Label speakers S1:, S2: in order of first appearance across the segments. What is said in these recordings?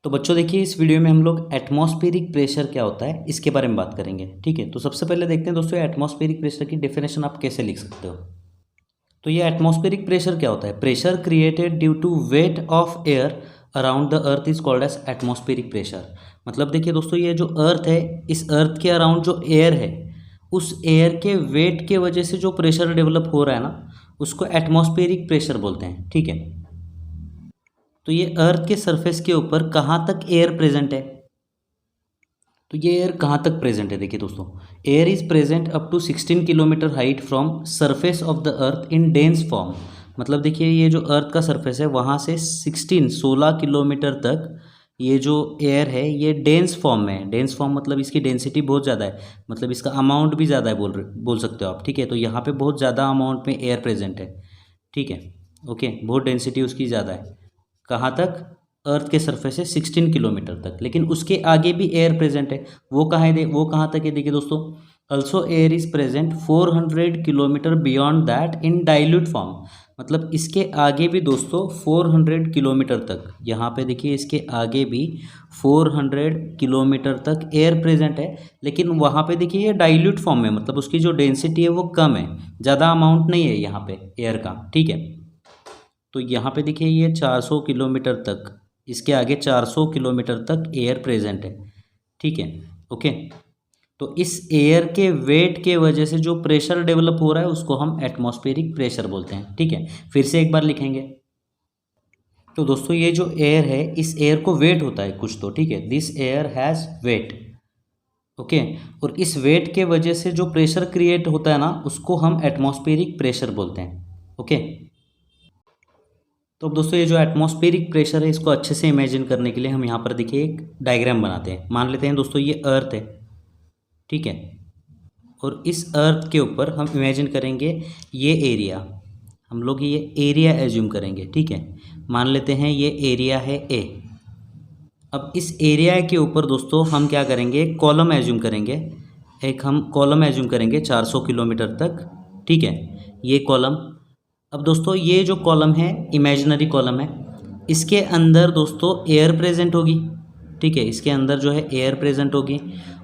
S1: तो बच्चों देखिए, इस वीडियो में हम लोग एटमॉस्फेरिक प्रेशर क्या होता है इसके बारे में बात करेंगे। ठीक है, तो सबसे पहले देखते हैं दोस्तों एटमॉस्फेरिक प्रेशर की डेफिनेशन आप कैसे लिख सकते हो। तो ये एटमॉस्फेरिक प्रेशर क्या होता है? Pressure created due to weight of air around the earth is called as atmospheric pressure. मतलब देखिए दोस्तों, ये जो अर्थ है, इस अर्थ के अराउंड जो एयर है, उस एयर के वेट के वजह से जो प्रेशर डेवलप हो रहा है ना, उसको एटमॉस्फेरिक प्रेशर बोलते हैं। ठीक है, तो ये अर्थ के सरफेस के ऊपर कहाँ तक एयर प्रेजेंट है? तो ये एयर कहाँ तक प्रेजेंट है? देखिए दोस्तों, air is present up to 16 kilometre height from surface of the earth in dense form. मतलब देखिए, ये जो अर्थ का सरफेस है वहाँ से 16 किलोमीटर तक ये जो एयर है ये डेंस फॉर्म में है। डेंस फॉर्म मतलब इसकी डेंसिटी बहुत ज़्यादा है, मतलब इसका अमाउंट भी ज़्यादा है, बोल सकते हो आप। ठीक है, तो यहाँ पे बहुत ज़्यादा अमाउंट में एयर प्रेजेंट है। ठीक है, ओके, बहुत डेंसिटी उसकी ज़्यादा है। कहाँ तक? अर्थ के सरफेस से 16 किलोमीटर तक। लेकिन उसके आगे भी एयर प्रेजेंट है। वो कहाँ है? वो कहाँ तक है? देखिए दोस्तों, also air is present 400 kilometre beyond that in dilute form. मतलब इसके आगे भी दोस्तों 400 किलोमीटर तक, यहाँ पे देखिए इसके आगे भी 400 किलोमीटर तक एयर प्रेजेंट है। लेकिन वहाँ पे देखिए ये डाइल्यूट फॉर्म में, मतलब उसकी जो डेंसिटी है वो कम है, ज़्यादा अमाउंट नहीं है यहाँ पे एयर का। ठीक है, तो यहाँ पे देखिए ये 400 किलोमीटर तक, इसके आगे 400 किलोमीटर तक एयर प्रेजेंट है। ठीक है, ओके। तो इस एयर के वेट के वजह से जो प्रेशर डेवलप हो रहा है उसको हम एटमॉस्फेरिक प्रेशर बोलते हैं। ठीक है, फिर से एक बार लिखेंगे। तो दोस्तों, ये जो एयर है, इस एयर को वेट होता है कुछ तो। ठीक है, this air has wait. Okay, और इस वेट के वजह से जो प्रेशर क्रिएट होता है ना, उसको हम एटमॉस्फेरिक प्रेशर बोलते हैं। ओके, तो अब दोस्तों ये जो एटमॉस्फेरिक प्रेशर है, इसको अच्छे से इमेजिन करने के लिए हम यहाँ पर देखिए एक डायग्राम बनाते हैं। मान लेते हैं दोस्तों ये अर्थ है। ठीक है, और इस अर्थ के ऊपर हम इमेजिन करेंगे ये एरिया, हम लोग ये एरिया एज्यूम करेंगे। ठीक है, मान लेते हैं ये एरिया है ए। अब इस एरिया के ऊपर दोस्तों हम क्या करेंगे? कॉलम एज्यूम करेंगे। एक हम कॉलम एज्यूम करेंगे 400 किलोमीटर तक। ठीक है, ये कॉलम। अब दोस्तों ये जो कॉलम है, इमेजिनरी कॉलम है, इसके अंदर दोस्तों एयर प्रेजेंट होगी। ठीक है, इसके अंदर जो है एयर प्रेजेंट होगी,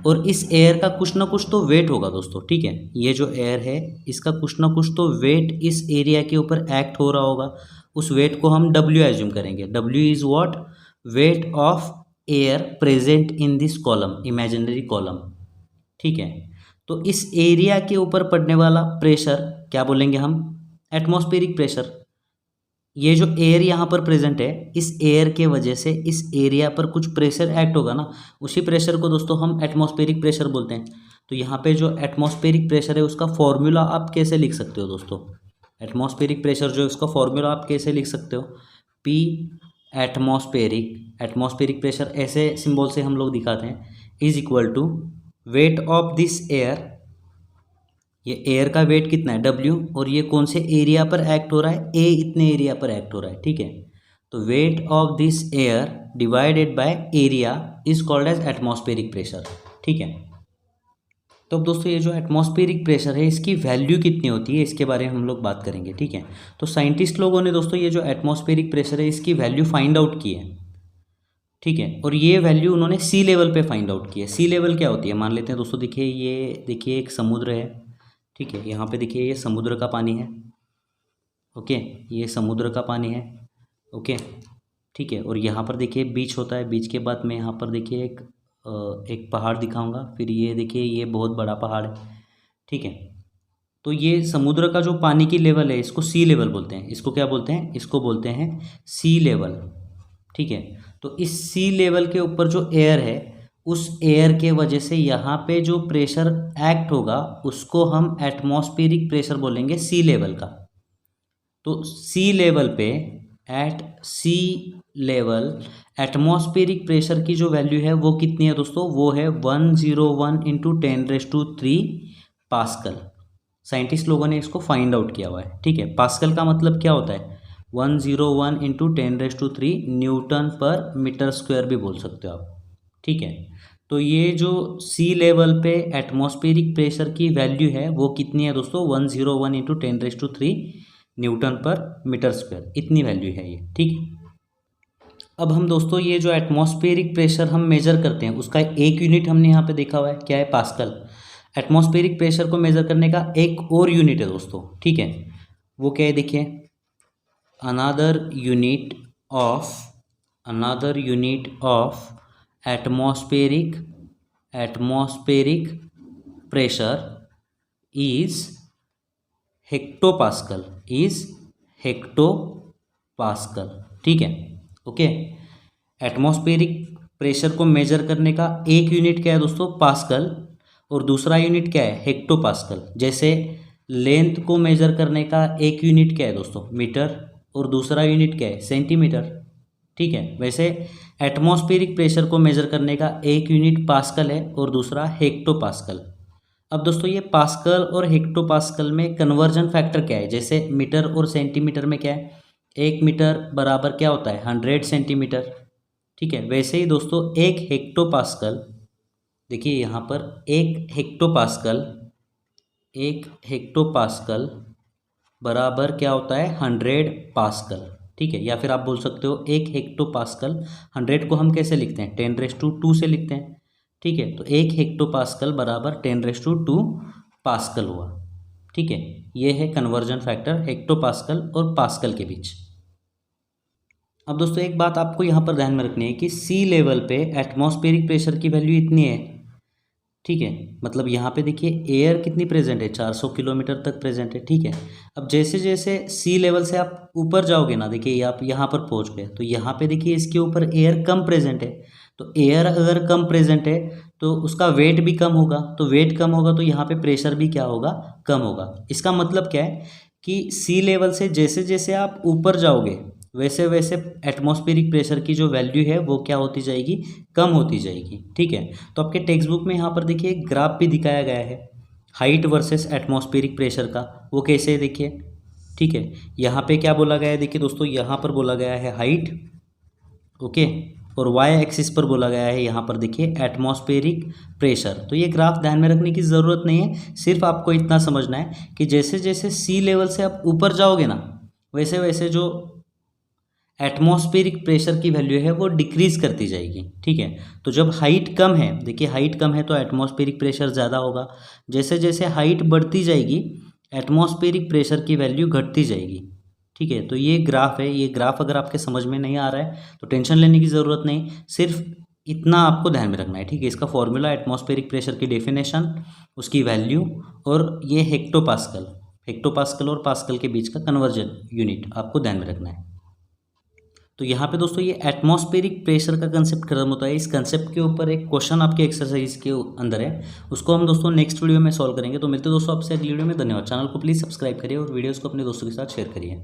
S1: और इस एयर का कुछ ना कुछ तो वेट होगा दोस्तों। ठीक है, ये जो एयर है इसका कुछ ना कुछ तो वेट इस एरिया के ऊपर एक्ट हो रहा होगा। उस वेट को हम W एज्यूम करेंगे। W is what? Wait of air present in this column, imaginary column. ठीक है, तो इस एरिया के ऊपर पड़ने वाला प्रेशर क्या बोलेंगे हम? Atmospheric pressure. ये जो एयर यहाँ पर प्रेजेंट है, इस एयर के वजह से इस एरिया पर कुछ प्रेशर एक्ट होगा ना, उसी प्रेशर को दोस्तों हम एटमॉस्फेरिक प्रेशर बोलते हैं। तो यहाँ पे जो एटमॉस्फेरिक प्रेशर है उसका फॉर्मूला आप कैसे लिख सकते हो दोस्तों? एटमॉस्फेरिक प्रेशर जो है उसका फॉर्मूला आप कैसे लिख सकते हो? पी एटमॉस्फेरिक प्रेशर ऐसे सिंबल से हम लोग दिखाते हैं, is equal to weight of this air. ये एयर का वेट कितना है? W, और ये कौन से एरिया पर एक्ट हो रहा है? A इतने एरिया पर एक्ट हो रहा है। ठीक है, तो weight of this air divided by area is called as atmospheric pressure. ठीक है, तो अब दोस्तों ये जो एटमॉस्फेरिक प्रेशर है इसकी वैल्यू कितनी होती है इसके बारे में हम लोग बात करेंगे। ठीक है, तो साइंटिस्ट लोगों ने दोस्तों ये जो एटमॉस्फेरिक प्रेशर है इसकी वैल्यू फाइंड आउट की है। ठीक है, और ये वैल्यू उन्होंने सी लेवल पे फाइंड आउट की है। सी लेवल क्या होती है? मान लेते हैं दोस्तों, देखिए ये देखिए एक समुद्र है। ठीक है, यहाँ पे देखिए ये समुद्र का पानी है। ओके, ये समुद्र का पानी है। ओके, ठीक है, और यहाँ पर देखिए बीच होता है। बीच के बाद में यहाँ पर देखिए एक पहाड़ दिखाऊंगा। फिर ये देखिए ये बहुत बड़ा पहाड़ है। ठीक है, तो ये समुद्र का जो पानी की लेवल है इसको सी लेवल बोलते हैं। इसको क्या बोलते हैं? इसको बोलते हैं सी लेवल। ठीक है, तो इस सी लेवल के ऊपर जो एयर है, उस एयर के वजह से यहाँ पे जो प्रेशर एक्ट होगा उसको हम एटमॉस्फेरिक प्रेशर बोलेंगे, सी लेवल का। तो सी लेवल पे, एट सी लेवल, एटमॉस्फेरिक प्रेशर की जो वैल्यू है वो कितनी है दोस्तों? वो है 101 इंटू 10⁻³ पास्कल। साइंटिस्ट लोगों ने इसको फाइंड आउट किया हुआ है। ठीक है, पास्कल का मतलब क्या होता है? 101 इंटू 10⁻³ न्यूटन पर मीटर स्क्वायर भी बोल सकते हो आप। ठीक है, तो ये जो सी लेवल पे एटमॉस्फेरिक प्रेशर की वैल्यू है वो कितनी है दोस्तों? 101 इंटू 10⁻³ न्यूटन पर मीटर स्क्वायर, इतनी वैल्यू है ये। ठीक है, अब हम दोस्तों ये जो एटमॉस्फेरिक प्रेशर हम मेजर करते हैं उसका एक यूनिट हमने यहाँ पे देखा हुआ है, क्या है, पास्कल। एटमॉस्फेरिक प्रेशर को मेजर करने का एक और यूनिट है दोस्तों, ठीक है, वो क्या है, देखिए, another unit of atmospheric pressure is hectopascal, ठीक है, ओके। एटमॉस्फेरिक प्रेशर को मेजर करने का एक यूनिट क्या है दोस्तों, पास्कल, और दूसरा यूनिट क्या है, हेक्टोपास्कल। जैसे लेंथ को मेजर करने का एक यूनिट क्या है दोस्तों, मीटर, और दूसरा यूनिट क्या है, सेंटीमीटर, ठीक है। वैसे एटमॉस्फेरिक प्रेशर को मेजर करने का एक यूनिट पास्कल है और दूसरा हेक्टोपास्कल। अब दोस्तों ये पास्कल और हेक्टोपास्कल में कन्वर्जन फैक्टर क्या है, जैसे मीटर और सेंटीमीटर में क्या है, 1 मीटर बराबर क्या होता है, 100 सेंटीमीटर, ठीक है। वैसे ही दोस्तों एक हेक्टोपास्कल, देखिए यहाँ पर एक हेक्टोपास्कल बराबर क्या होता है, 100 पास्कल, ठीक है। या फिर आप बोल सकते हो एक हेक्टोपास्कल, 100 को हम कैसे लिखते हैं, 10⁻² से लिखते हैं, ठीक है। तो एक हेक्टोपास्कल बराबर 10⁻² पास्कल हुआ, ठीक है। ये है कन्वर्जन फैक्टर हेक्टोपास्कल और पास्कल के बीच। अब दोस्तों एक बात आपको यहाँ पर ध्यान में रखनी है कि सी लेवल पे एटमॉस्फेरिक प्रेशर की वैल्यू इतनी है, ठीक है। मतलब यहाँ पे देखिए एयर कितनी प्रेजेंट है, 400 किलोमीटर तक प्रेजेंट है, ठीक है। अब जैसे जैसे सी लेवल से आप ऊपर जाओगे ना, देखिए आप यहाँ पर पहुँच गए, तो यहाँ पे देखिए इसके ऊपर एयर कम प्रेजेंट है। तो एयर अगर कम प्रेजेंट है तो उसका वेट भी कम होगा, तो वेट कम होगा तो यहाँ पे प्रेशर भी क्या होगा, कम होगा। इसका मतलब क्या है कि सी लेवल से जैसे जैसे आप ऊपर जाओगे वैसे वैसे एटमॉस्फेरिक प्रेशर की जो वैल्यू है वो क्या होती जाएगी, कम होती जाएगी, ठीक है। तो आपके टेक्स्ट बुक में यहाँ पर देखिए एक ग्राफ भी दिखाया गया है हाइट वर्सेस एटमॉस्फेरिक प्रेशर का, वो कैसे है देखिए, ठीक है। यहाँ पे क्या बोला गया है, देखिए दोस्तों यहाँ पर बोला गया है हाइट, ओके, और वाई एक्सिस पर बोला गया है यहाँ पर देखिए एटमॉस्फेरिक प्रेशर। तो ये ग्राफ ध्यान में रखने की ज़रूरत नहीं है, सिर्फ आपको इतना समझना है कि जैसे जैसे सी लेवल से आप ऊपर जाओगे ना वैसे वैसे जो एटमॉस्फेरिक प्रेशर की वैल्यू है वो डिक्रीज़ करती जाएगी, ठीक है। तो जब हाइट कम है, देखिए हाइट कम है तो एटमॉस्फेरिक प्रेशर ज़्यादा होगा, जैसे जैसे हाइट बढ़ती जाएगी एटमॉस्फेरिक प्रेशर की वैल्यू घटती जाएगी, ठीक है। तो ये ग्राफ है, ये ग्राफ अगर आपके समझ में नहीं आ रहा है तो टेंशन लेने की ज़रूरत नहीं, सिर्फ इतना आपको ध्यान में रखना है, ठीक है। इसका फॉर्मूला एटमॉस्फेरिक प्रेशर की डेफिनेशन, उसकी वैल्यू, और ये हेक्टोपास्कल और पास्कल के बीच का कन्वर्जन यूनिट आपको ध्यान में रखना है। तो यहाँ पे दोस्तों ये एटमॉस्फेरिक प्रेशर का कंसेप्ट खत्म होता है। इस कंसेप्ट के ऊपर एक क्वेश्चन आपके एक्सरसाइज के अंदर है, उसको हम दोस्तों नेक्स्ट वीडियो में सॉल्व करेंगे। तो मिलते हैं दोस्तों आपसे अगली वीडियो में। धन्यवाद। चैनल को प्लीज़ सब्सक्राइब करिए और वीडियोस को अपने दोस्तों के साथ शेयर करिए।